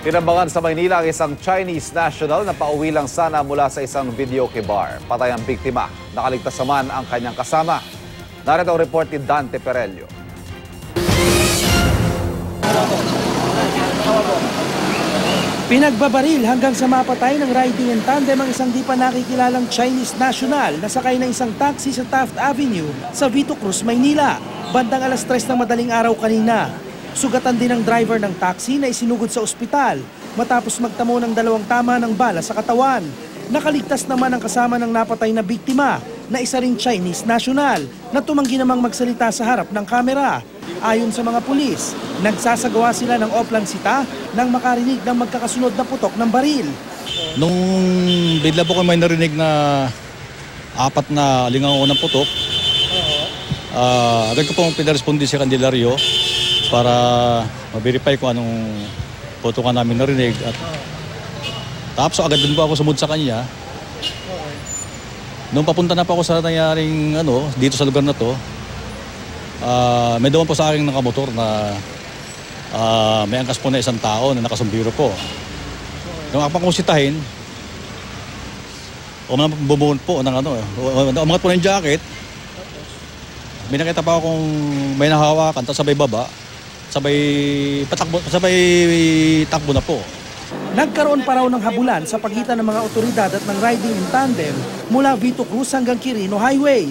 Tinambangan sa Maynila ang isang Chinese national na pauwi lang sana mula sa isang videoke bar. Patay ang biktima. Nakaligtas naman ang kanyang kasama. Narito ang report ni Dante Perello. Pinagbabaril hanggang sa mapatay ng riding in tandem ang isang di pa nakikilalang Chinese national na sakay ng isang taxi sa Taft Avenue sa Vito Cruz, Maynila. Bandang alas 3 ng madaling araw kanina. Sugatan din ang driver ng taxi na isinugod sa ospital matapos magtamo ng 2 tama ng bala sa katawan. Nakaligtas naman ang kasama ng napatay na biktima na isa ring Chinese national na tumanggi namang magsalita sa harap ng kamera. Ayon sa mga pulis, nagsasagawa sila ng oplang sita nang makarinig ng magkakasunod na putok ng baril. Nung bigla po ko may narinig na 4 na lingaw ng putok, agad ko pong pinarespondi sa Candelario para ma-verify kung anong putokan namin narinig. At tapos agad din po ako sumunod sa kanya. Nung papunta na po ako sa nangyaring dito sa lugar na to, may doon po sa aking nakamotor na may angkas po na isang tao na nakasumbiro po. Nung ako kusitahin, bumuhon po ng umangat po ng jacket. May nakita pa akong may nahawakan, tapos sabay baba, sabay takbo na po. Nagkaroon pa raw ng habulan sa pagitan ng mga otoridad at ng riding in tandem mula Vito Cruz hanggang Quirino Highway.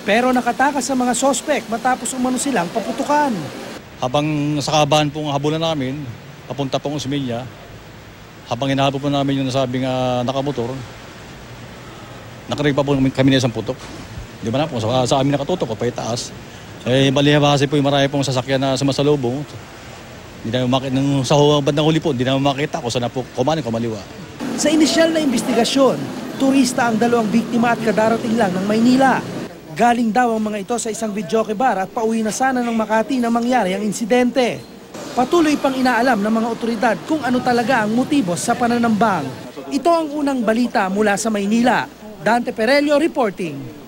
Pero nakatakas sa mga sospek matapos umano silang paputukan. Habang sa kabahan pong habulan namin, papunta pong Osmeña, habang hinahabol po namin yung nasabing nakamotor, nakarinig pa po kami na isang putok. Di ba na po, sa amin nakatutok, pa itaas. Balihabase po yung marami pong sasakyan na sumasalubong. Hindi namin makita, sa bandang huli po, hindi namin makita kung saan na po kumanin, kumaliwa. Sa inisyal na investigasyon, turista ang 2 biktima at kadarating lang ng Maynila. Galing daw ang mga ito sa isang videoke bar at pauwi na sana ng Makati nang mangyari ang insidente. Patuloy pang inaalam ng mga otoridad kung ano talaga ang motibo sa pananambang. Ito ang unang balita mula sa Maynila. Dante Perello reporting.